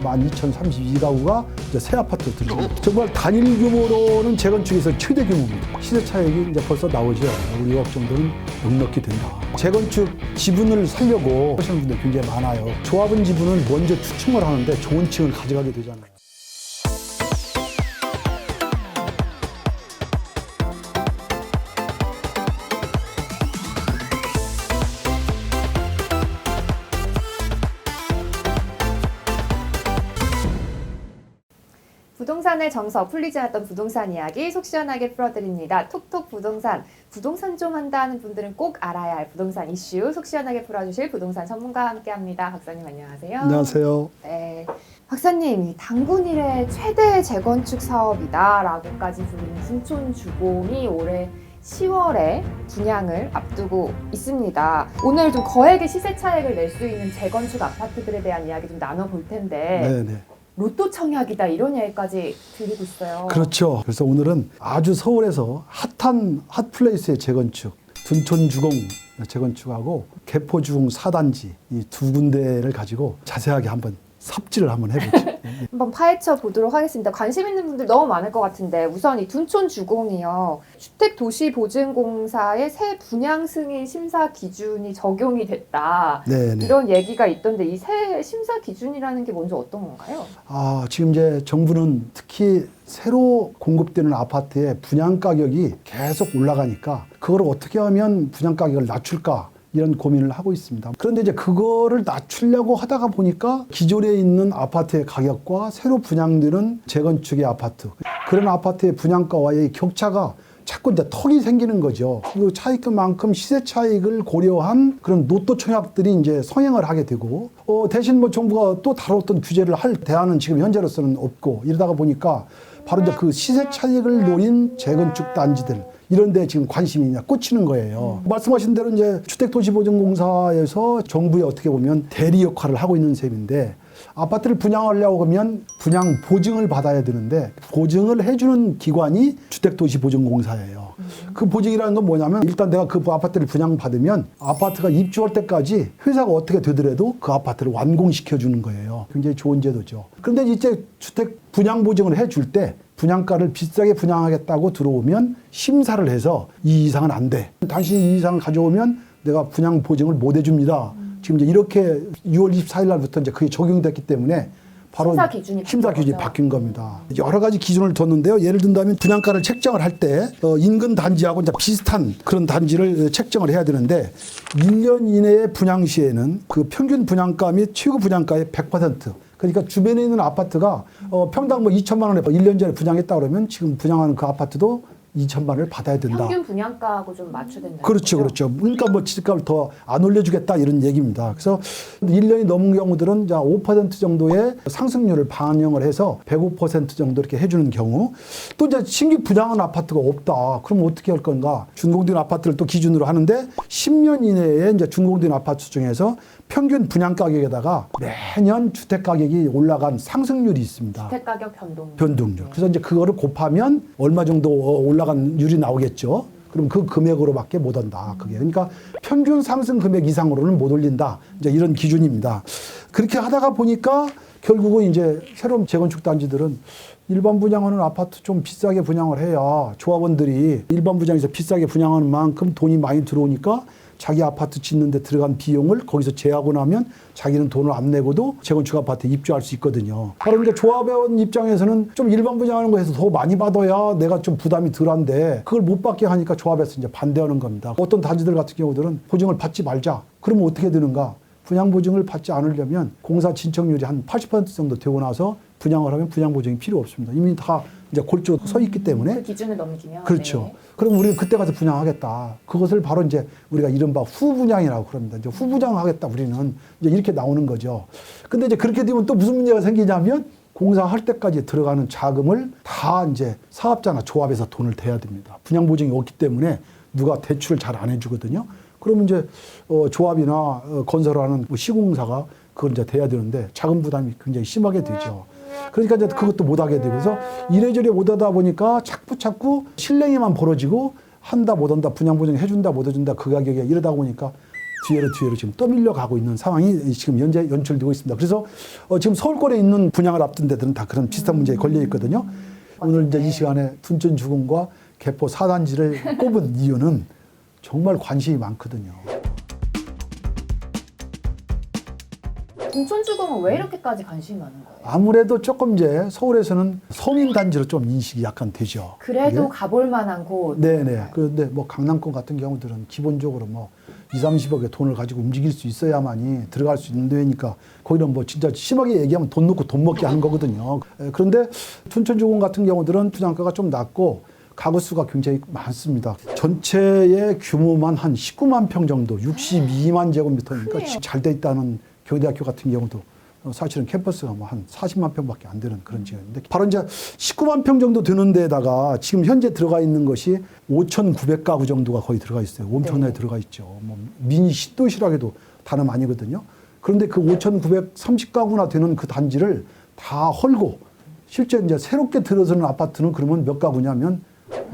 12,032가구가 이제 새 아파트로 들어옵니다. 정말 단일 규모로는 재건축에서 최대 규모입니다. 시세 차익이 이제 벌써 나오죠. 우리 5억 정도는 넉넉히 된다. 재건축 지분을 살려고 하시는 분들 굉장히 많아요. 조합원 지분은 먼저 추첨을 하는데 좋은 층을 가져가게 되잖아요. 부동산의 정서, 풀리지 않았던 부동산 이야기 속 시원하게 풀어드립니다. 톡톡 부동산, 부동산 좀 한다는 분들은 꼭 알아야 할 부동산 이슈 속 시원하게 풀어주실 부동산 전문가와 함께합니다. 박사님 안녕하세요. 안녕하세요. 네, 박사님, 단군 이래 최대 재건축 사업이다라고까지 불리는 둔촌주공이 올해 10월에 분양을 앞두고 있습니다. 오늘 좀 거액의 시세 차익을 낼 수 있는 재건축 아파트들에 대한 이야기 좀 나눠볼 텐데 네네. 로또 청약이다 이런 얘기까지 들리고 있어요. 그렇죠. 그래서 오늘은 아주 서울에서 핫한 핫플레이스의 재건축, 둔촌주공 재건축하고 개포주공 4단지 이 두 군데를 가지고 자세하게 한번 삽질을 한번 해보죠. 한번 파헤쳐 보도록 하겠습니다. 관심 있는 분들 너무 많을 것 같은데 우선 이 둔촌주공이요. 주택도시보증공사의 새 분양 승인 심사 기준이 적용이 됐다. 네네. 이런 얘기가 있던데 이 새 심사 기준이라는 게 먼저 어떤 건가요? 지금 이제 정부는 특히 새로 공급되는 아파트의 분양 가격이 계속 올라가니까 그걸 어떻게 하면 분양 가격을 낮출까? 이런 고민을 하고 있습니다. 그런데 이제 그거를 낮추려고 하다가 보니까 기존에 있는 아파트의 가격과 새로 분양되는 재건축의 아파트, 그런 아파트의 분양가와의 격차가 자꾸 이제 턱이 생기는 거죠. 그 차익만큼 시세 차익을 고려한 그런 로또 청약들이 이제 성행을 하게 되고, 대신 뭐 정부가 또 다른 어떤 규제를 할 대안은 지금 현재로서는 없고, 이러다가 보니까 바로 이제 그 시세 차익을 노린 재건축 단지들, 이런 데 지금 관심이 꽂히는 거예요. 말씀하신 대로 이제 주택도시보증공사에서 정부에 어떻게 보면 대리 역할을 하고 있는 셈인데, 아파트를 분양하려고 하면 분양 보증을 받아야 되는데 보증을 해주는 기관이 주택도시보증공사예요. 그 보증이라는 건 뭐냐면 일단 내가 그 아파트를 분양받으면 아파트가 입주할 때까지 회사가 어떻게 되더라도 그 아파트를 완공시켜주는 거예요. 굉장히 좋은 제도죠. 그런데 이제 주택 분양 보증을 해줄 때 분양가를 비싸게 분양하겠다고 들어오면 심사를 해서 이 이상은 안 돼. 당신이 이 이상을 가져오면 내가 분양 보증을 못 해줍니다. 지금 이제 이렇게 6월 24일 날부터 이제 그게 적용됐기 때문에 바로 심사 기준이 바뀐 겁니다. 여러 가지 기준을 뒀는데요. 예를 든다면 분양가를 책정을 할 때 인근 단지하고 이제 비슷한 그런 단지를 책정을 해야 되는데 1년 이내의 분양 시에는 그 평균 분양가 및 최고 분양가의 100%. 그러니까 주변에 있는 아파트가 평당 뭐 2천만 원에 1년 전에 분양했다 그러면 지금 분양하는 그 아파트도 2천만 원을 받아야 된다. 평균 분양가하고 좀 맞춰야 된다. 그렇죠, 그렇죠. 그러니까 뭐 집값을 더 안 올려주겠다 이런 얘기입니다. 그래서 1년이 넘은 경우들은 5% 정도의 상승률을 반영을 해서 105% 정도 이렇게 해주는 경우, 또 이제 신규 분양한 아파트가 없다. 그럼 어떻게 할 건가? 준공된 아파트를 또 기준으로 하는데 10년 이내에 이제 준공된 아파트 중에서 평균 분양 가격에다가 매년 주택 가격이 올라간 상승률이 있습니다. 주택 가격 변동률. 그래서 이제 그거를 곱하면 얼마 정도 올라간 율이 나오겠죠. 그럼 그 금액으로밖에 못 온다. 그게. 그러니까 평균 상승 금액 이상으로는 못 올린다. 이제 이런 기준입니다. 그렇게 하다가 보니까 결국은 이제 새로운 재건축 단지들은 일반 분양하는 아파트 좀 비싸게 분양을 해야 조합원들이 일반 분양에서 비싸게 분양하는 만큼 돈이 많이 들어오니까 자기 아파트 짓는 데 들어간 비용을 거기서 제하고 나면 자기는 돈을 안 내고도 재건축 아파트에 입주할 수 있거든요. 바로 이제 조합원 입장에서는 좀 일반 분양하는 거에서 더 많이 받아야 내가 좀 부담이 덜한데 그걸 못 받게 하니까 조합에서 이제 반대하는 겁니다. 어떤 단지들 같은 경우들은 보증을 받지 말자. 그러면 어떻게 되는가? 분양 보증을 받지 않으려면 공사 진척률이 한 80% 정도 되고 나서 분양을 하면 분양 보증이 필요 없습니다. 이미 다 이제 골조 서 있기 때문에. 그 기준을 넘기면. 그렇죠. 네. 그럼 우리는 그때 가서 분양하겠다. 그것을 바로 이제 우리가 이른바 후분양이라고 그럽니다. 이제 후분양하겠다 우리는 이제 이렇게 나오는 거죠. 근데 이제 그렇게 되면 또 무슨 문제가 생기냐면 공사할 때까지 들어가는 자금을 다 이제 사업자나 조합에서 돈을 대야 됩니다. 분양 보증이 없기 때문에 누가 대출을 잘 안 해주거든요. 그러면 이제 조합이나 건설하는 시공사가 그걸 이제 대야 되는데 자금 부담이 굉장히 심하게 되죠. 그러니까 이제 그것도 못하게 되고, 그래서 이래저래 못하다 보니까 자꾸 실랭이만 벌어지고 한다 못한다 분양 보증 해준다 못 해준다 그 가격에 이러다 보니까 뒤로 지금 떠밀려 가고 있는 상황이 지금 현재 연출되고 있습니다. 그래서 지금 서울권에 있는 분양을 앞둔 데들은 다 그런 비슷한 문제에 걸려 있거든요. 오늘 이제 이 시간에 둔촌 주공과 개포 4단지를 꼽은 이유는 정말 관심이 많거든요. 둔촌주공은 왜 이렇게까지 관심이 많은 거예요? 아무래도 조금 이제 서울에서는 서민 단지로 좀 인식이 약간 되죠. 그래도 예? 가볼 만한 곳. 네네. 그런데 뭐 강남권 같은 경우들은 기본적으로 뭐 2, 30억의 돈을 가지고 움직일 수 있어야만이 들어갈 수 있는 데니까 거기는 뭐 진짜 심하게 얘기하면 돈 넣고 돈 먹게 하는 거거든요. 그런데 둔촌주공 같은 경우들은 분양가가 좀 낮고 가구 수가 굉장히 많습니다. 전체의 규모만 한 19만 평 정도, 62만 제곱미터니까 크네요. 잘 돼 있다는 경희대학교 같은 경우도 사실은 캠퍼스가 뭐 한 40만 평밖에 안 되는 그런 지역인데 바로 이제 19만 평 정도 되는 데다가 지금 현재 들어가 있는 것이 5,900가구 정도가 거의 들어가 있어요. 엄청나게 네. 들어가 있죠. 뭐 미니 신도시라고 해도 다름 아니거든요. 그런데 그 5,930가구나 되는 그 단지를 다 헐고 실제 이제 새롭게 들어서는 아파트는 그러면 몇 가구냐면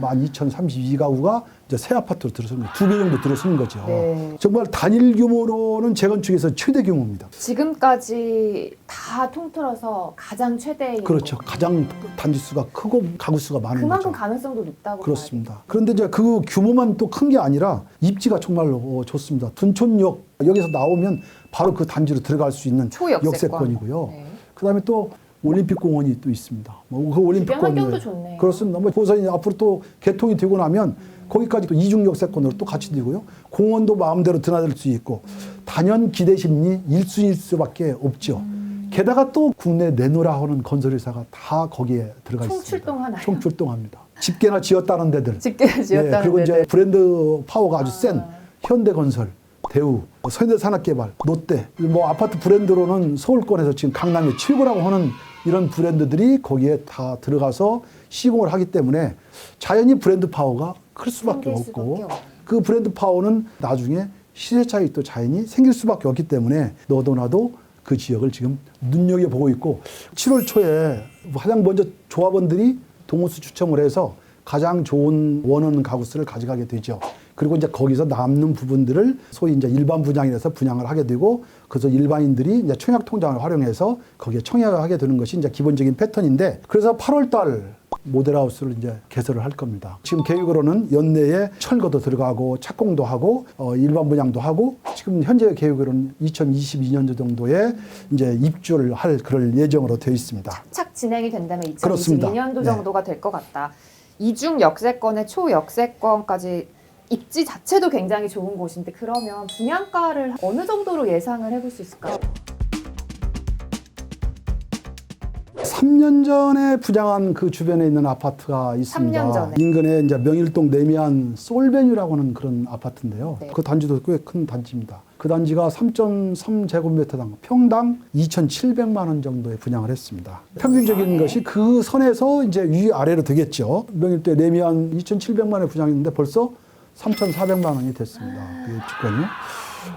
12,032가구가 이제 새 아파트로 들어서는 거예요. 2배 정도 들어서는 거죠. 네. 정말 단일 규모로는 재건축에서 최대 규모입니다. 지금까지 다 통틀어서 가장 최대인 그렇죠. 거고. 가장 단지 수가 크고 가구 수가 많은 그만큼 거죠. 가능성도 높다고 그렇습니다. 그런데 이제 그 규모만 또 큰 게 아니라 입지가 정말로 좋습니다. 둔촌역 여기서 나오면 바로 그 단지로 들어갈 수 있는 초역세권. 역세권이고요. 네. 그다음에 또 올림픽공원이 또 있습니다. 뭐 그 주변 올림픽공원 환경도 좋네요. 그렇습니다. 뭐 보선이 앞으로 또 개통이 되고 나면 거기까지 또 이중 역세권으로 또 같이 되고요. 공원도 마음대로 드나들 수 있고 단연 기대 심리 1순위일 수밖에 없죠. 게다가 또 국내 내노라 하는 건설회사가 다 거기에 들어가 있습니다. 총출동하나요? 총출동합니다. 집게나 지었다는 데들. 집게 지었다는 그리고 데들. 이제 브랜드 파워가 아주 센 현대건설, 대우, 현대산업개발, 롯데, 뭐 아파트 브랜드로는 서울권에서 지금 강남이 최고라고 하는 이런 브랜드들이 거기에 다 들어가서 시공을 하기 때문에 자연히 브랜드 파워가 클 수밖에 생길 없고 수밖에 없고. 그 브랜드 파워는 나중에 시세 차익도 자연히 생길 수밖에 없기 때문에 너도 나도 그 지역을 지금 눈여겨보고 있고 7월 초에 가장 먼저 조합원들이 동호수 추첨을 해서 가장 좋은 원하는 가구수를 가져가게 되죠. 그리고 이제 거기서 남는 부분들을 소위 이제 일반 분양이라서 분양을 하게 되고 그래서 일반인들이 이제 청약 통장을 활용해서 거기에 청약을 하게 되는 것이 이제 기본적인 패턴인데 그래서 8월 달 모델하우스를 이제 개설을 할 겁니다. 지금 계획으로는 연내에 철거도 들어가고 착공도 하고 일반 분양도 하고 지금 현재 계획으로는 2022년도 정도에 이제 입주를 할 그럴 예정으로 되어 있습니다. 착 진행이 된다면 그렇습니다. 2022년도 네. 정도가 될 것 같다. 이중 역세권에 초역세권까지 입지 자체도 굉장히 좋은 곳인데 그러면 분양가를 어느 정도로 예상을 해볼 수 있을까요? 3년 전에 분양한 그 주변에 있는 아파트가 있습니다. 3년 전에. 인근에 이제 명일동 내미안 솔베뉴라고 하는 그런 아파트인데요. 네. 그 단지도 꽤 큰 단지입니다. 그 단지가 3.3제곱미터당 평당 2,700만 원 정도에 분양을 했습니다. 평균적인 것이 그 선에서 이제 위아래로 되겠죠. 명일동 내미안 2,700만 원에 분양했는데 벌써 3,400만 원이 됐습니다. 그 입주권이.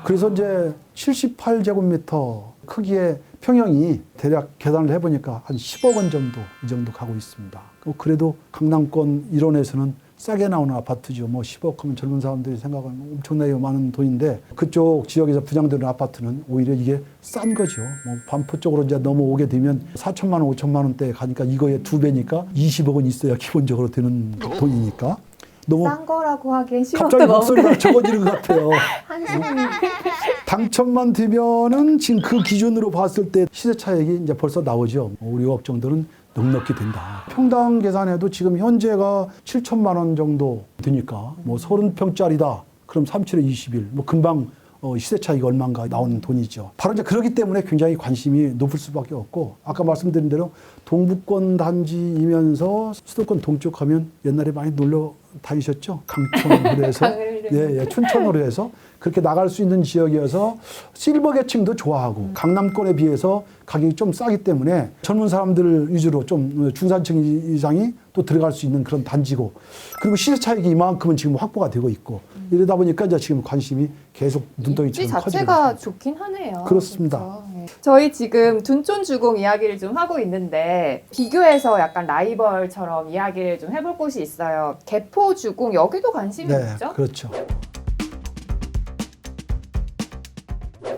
그래서 이제 78제곱미터 크기의 평형이 대략 계산을 해보니까 한 10억 원 정도 이 정도 가고 있습니다. 그래도 강남권 일원에서는 싸게 나오는 아파트죠. 뭐 10억 하면 젊은 사람들이 생각하면 엄청나게 많은 돈인데 그쪽 지역에서 분양되는 아파트는 오히려 이게 싼 거죠. 뭐 반포 쪽으로 이제 넘어오게 되면 4천만 원, 5천만 원대에 가니까 이거의 2배니까 20억 원 있어야 기본적으로 되는 돈이니까. 너무 싼 거라고 하기엔 갑자기 10억도 목소리가 넘어요. 적어지는 것 같아요. 한숨이. 당첨만 되면은 지금 그 기준으로 봤을 때 시세 차익이 이제 벌써 나오죠. 5, 6억 정도는 넉넉히 된다. 평당 계산해도 지금 현재가 7천만 원 정도 되니까 뭐 30평짜리다. 그럼 3,7에 21. 뭐 금방 시세 차익이 얼마인가 나오는 돈이죠. 바로 이제 그렇기 때문에 굉장히 관심이 높을 수밖에 없고 아까 말씀드린 대로 동부권 단지이면서 수도권 동쪽 하면 옛날에 많이 놀러 다니셨죠? 강촌으로 해서 예, 춘천으로 해서 그렇게 나갈 수 있는 지역이어서 실버 계층도 좋아하고 강남권에 비해서 가격이 좀 싸기 때문에 젊은 사람들 위주로 좀 중산층 이상이 또 들어갈 수 있는 그런 단지고 그리고 시세 차익이 이만큼은 지금 확보가 되고 있고 이러다 보니까 이제 지금 관심이 계속 입지 눈덩이처럼 커지고 자체가 있습니다. 좋긴 하네요. 그렇습니다. 그렇죠. 네. 저희 지금 둔촌주공 이야기를 좀 하고 있는데 비교해서 약간 라이벌처럼 이야기를 좀 해볼 곳이 있어요. 개포주공 여기도 관심이 네, 있죠? 그렇죠.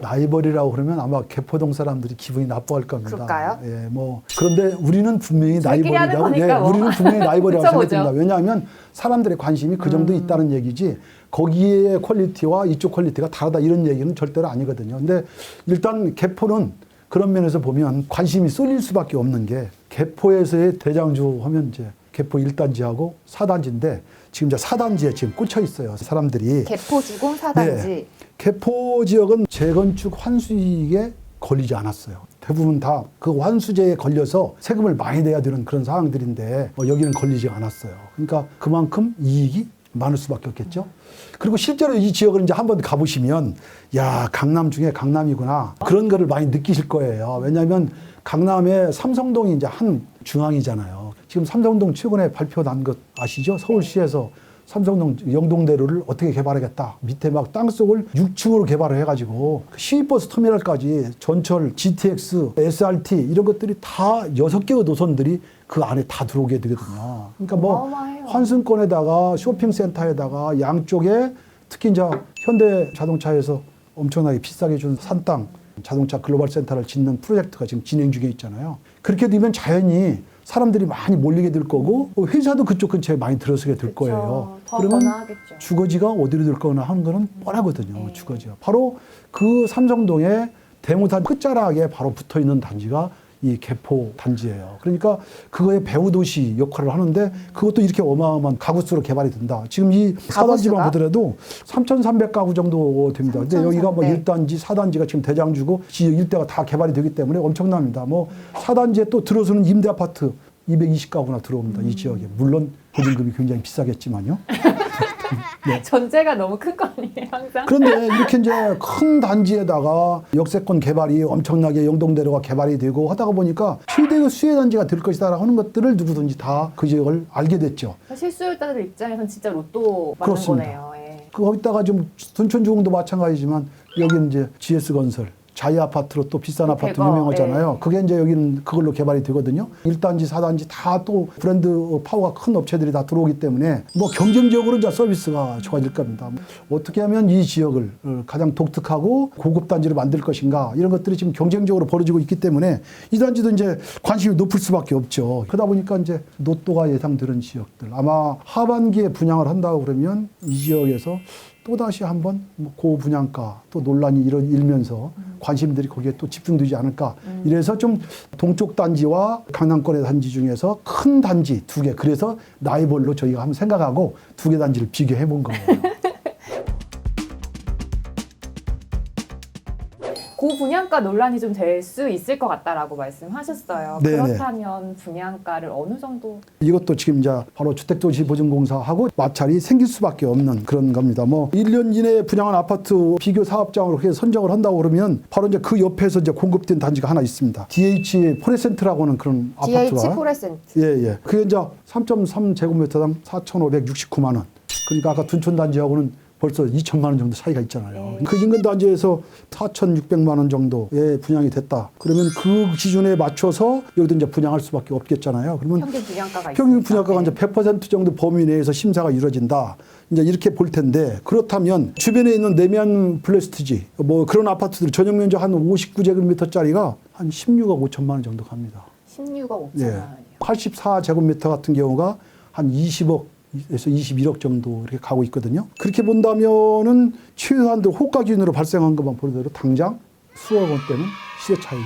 라이벌이라고 그러면 아마 개포동 사람들이 기분이 나빠할 겁니다. 그럴까요? 예, 뭐 그런데 우리는 분명히 저희끼리 하는 라이벌이라고, 거니까 뭐. 우리는 분명히 라이벌이라고 그쵸, 생각됩니다. 왜냐하면 사람들의 관심이 그 정도 있다는 얘기지. 거기에 퀄리티와 이쪽 퀄리티가 다르다 이런 얘기는 절대로 아니거든요. 근데 일단 개포는 그런 면에서 보면 관심이 쏠릴 수밖에 없는 게 개포에서의 대장주 하면 이제 개포 1단지하고 4단지인데 지금 이제 4단지에 지금 꽂혀 있어요. 사람들이. 개포 주공 4단지. 네. 개포 지역은 재건축 환수이익에 걸리지 않았어요. 대부분 다 그 환수제에 걸려서 세금을 많이 내야 되는 그런 상황들인데 여기는 걸리지 않았어요. 그러니까 그만큼 이익이 많을 수밖에 없겠죠. 그리고 실제로 이 지역을 이제 한번 가보시면 야, 강남 중에 강남이구나. 그런 거를 많이 느끼실 거예요. 왜냐하면 강남의 삼성동이 이제 한 중앙이잖아요. 지금 삼성동 최근에 발표 난 것 아시죠? 서울시에서 삼성동 영동대로를 어떻게 개발하겠다. 밑에 막 땅속을 6층으로 개발을 해가지고 시외버스 터미널까지 전철, GTX, SRT 이런 것들이 다 6개의 노선들이 그 안에 다 들어오게 되거든요. 그러니까 뭐 어마어마해요. 환승권에다가 쇼핑센터에다가 양쪽에 특히 이제 현대자동차에서 엄청나게 비싸게 준 산땅 자동차 글로벌 센터를 짓는 프로젝트가 지금 진행 중에 있잖아요. 그렇게 되면 자연히 사람들이 많이 몰리게 될 거고 회사도 그쪽 근처에 많이 들어서게 될 그쵸. 거예요. 더 그러면 번화하겠죠. 주거지가 어디로 될 거나 하는 거는 뻔하거든요. 네. 주거지가. 바로 그 삼성동에 대무단 끝자락에 바로 붙어 있는 단지가 이 개포 단지예요. 그러니까 그거의 배후 도시 역할을 하는데 그것도 이렇게 어마어마한 가구수로 개발이 된다. 지금 이 가구수가? 4단지만 보더라도 3,300가구 정도 됩니다. 근데 여기가 뭐 3,300. 1단지, 4단지가 지금 대장주고 지역 일대가 다 개발이 되기 때문에 엄청납니다. 뭐 4단지에 또 들어서는 임대 아파트 220가구나 들어옵니다. 이 지역에. 물론 보증금이 굉장히 비싸겠지만요. 전제가 너무 큰 거 아니에요, 항상? 그런데 이렇게 이제 큰 단지에다가 역세권 개발이 엄청나게 영동대로가 개발이 되고 하다가 보니까 최대의 수혜 단지가 될 것이다 하는 것들을 누구든지 다 그 지역을 알게 됐죠. 실수요자들 입장에서는 진짜 로또 맞는 그렇습니다. 거네요. 예. 거기다가 좀 둔촌주공도 마찬가지지만 여기는 이제 GS건설 자이 아파트로 또 비싼 아파트 대거, 유명하잖아요. 예. 그게 이제 여기는 그걸로 개발이 되거든요. 1단지, 4단지 다 또 브랜드 파워가 큰 업체들이 다 들어오기 때문에 뭐 경쟁적으로 이제 서비스가 좋아질 겁니다. 어떻게 하면 이 지역을 가장 독특하고 고급 단지로 만들 것인가 이런 것들이 지금 경쟁적으로 벌어지고 있기 때문에 이 단지도 이제 관심이 높을 수밖에 없죠. 그러다 보니까 이제 노또가 예상되는 지역들 아마 하반기에 분양을 한다고 그러면 이 지역에서 또다시 한번 뭐 고분양가 또 논란이 일면서 관심들이 거기에 또 집중되지 않을까. 이래서 좀 동쪽 단지와 강남권의 단지 중에서 큰 단지 2개. 그래서 라이벌로 저희가 한번 생각하고 2개 단지를 비교해 본 거예요. 고분양가 논란이 좀 될 수 있을 것 같다라고 말씀하셨어요. 네네. 그렇다면 분양가를 어느 정도? 이것도 지금 이제 바로 주택도시보증공사하고 마찰이 생길 수밖에 없는 그런 겁니다. 뭐 1년 이내에 분양한 아파트 비교 사업장으로 해서 선정을 한다고 그러면 바로 이제 그 옆에서 이제 공급된 단지가 하나 있습니다. DH 포레센트라고 하는 그런 DH 아파트가. 포레센트. 예, 예. 그게 이제 3.3제곱미터당 4,569만 원. 그러니까 아까 둔촌 단지하고는 벌써 2천만 원 정도 차이가 있잖아요. 그 인근 단지에서 4,600만 원 정도에 분양이 됐다. 그러면 그 기준에 맞춰서 여기도 이제 분양할 수밖에 없겠잖아요. 그러면 평균 분양가가 평균 있으니까. 분양가가 이제 100% 정도 범위 내에서 심사가 이루어진다. 이제 이렇게 볼 텐데 그렇다면 주변에 있는 내면 플레스티지 뭐 그런 아파트들 전용 면적 한 59제곱미터짜리가 한 16억 5천만 원 정도 갑니다. 16억 5천만 예. 원이요. 84제곱미터 같은 경우가 한 20억에서 21억 정도 이렇게 가고 있거든요. 그렇게 본다면은 최소한도 호가 기준으로 발생한 것만 보더라도 당장 수억 원대는 시세 차익이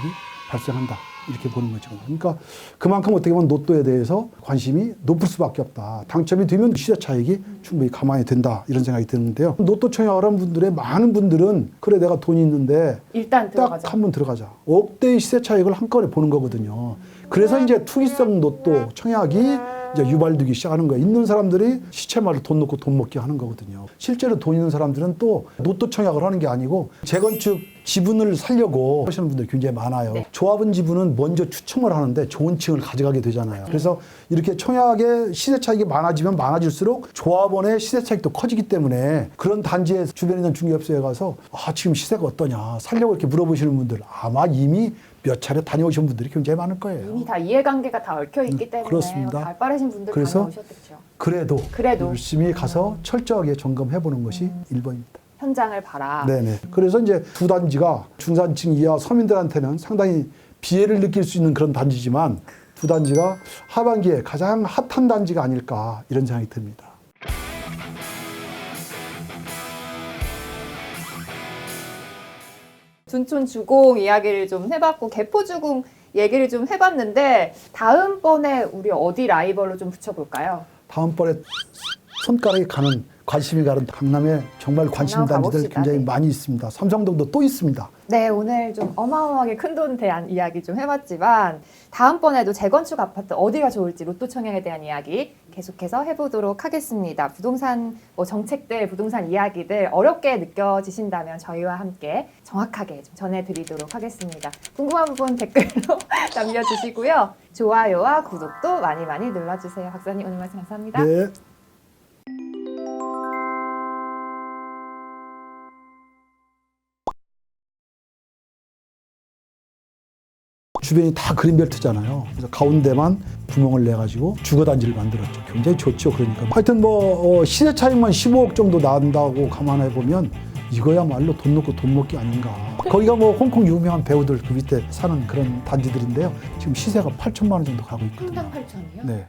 발생한다. 이렇게 보는 거죠. 그러니까 그만큼 어떻게 보면 노또에 대해서 관심이 높을 수밖에 없다. 당첨이 되면 시세 차익이 충분히 감안이 된다. 이런 생각이 드는데요. 노또 청약을 한 분들의 많은 분들은 그래 내가 돈이 있는데 일단 딱 들어가자. 한 번 들어가자. 억대의 시세 차익을 한꺼번에 보는 거거든요. 그래서 이제 투기성 로또 청약이 이제 유발되기 시작하는 거예요. 있는 사람들이 시체마다 돈 넣고 돈 먹기 하는 거거든요. 실제로 돈 있는 사람들은 또 로또 청약을 하는 게 아니고 재건축 지분을 살려고 하시는 분들이 굉장히 많아요. 네. 조합원 지분은 먼저 추첨을 하는데 좋은 층을 가져가게 되잖아요. 그래서 이렇게 청약의 시세 차익이 많아지면 많아질수록 조합원의 시세 차익도 커지기 때문에 그런 단지에 주변에 있는 중개업소에 가서 아, 지금 시세가 어떠냐 살려고 이렇게 물어보시는 분들 아마 이미 몇 차례 다녀오신 분들이 굉장히 많을 거예요. 이미 다 이해관계가 다 얽혀 있기 때문에 그렇습니다. 발 빠르신 분들 그래서 다녀오셨겠죠. 그래도 그래도. 열심히 가서 철저하게 점검해 보는 것이 1번입니다. 현장을 봐라. 네네. 그래서 이제 두 단지가 중산층 이하 서민들한테는 상당히 비애를 느낄 수 있는 그런 단지지만 두 단지가 하반기에 가장 핫한 단지가 아닐까 이런 생각이 듭니다. 둔촌 주공 이야기를 좀 해봤고 개포 주공 얘기를 좀 해봤는데 다음번에 우리 어디 라이벌로 좀 붙여볼까요? 다음번에 손가락이 가는 관심이 가는 강남에 정말 관심 강남 단지들 가봅시다. 굉장히 네. 많이 있습니다. 삼성동도 또 있습니다. 네, 오늘 좀 어마어마하게 큰 돈에 대한 이야기 좀 해봤지만 다음번에도 재건축 아파트 어디가 좋을지 로또 청약에 대한 이야기 계속해서 해보도록 하겠습니다. 부동산 정책들, 부동산 이야기들 어렵게 느껴지신다면 저희와 함께 정확하게 좀 전해드리도록 하겠습니다. 궁금한 부분 댓글로 남겨주시고요. 좋아요와 구독도 많이 많이 눌러주세요. 박사님 오늘 말씀 감사합니다. 네. 주변이 다 그린벨트잖아요. 그래서 가운데만 구멍을 내가지고 주거단지를 만들었죠. 굉장히 좋죠. 그러니까 하여튼 시세 차익만 15억 정도 난다고 감안해 보면 이거야말로 돈 넣고 돈 먹기 아닌가. 거기가 홍콩 유명한 배우들 그 밑에 사는 그런 단지들인데요. 지금 시세가 8천만 원 정도 가고 있거든요. 평당 8천이요? 네.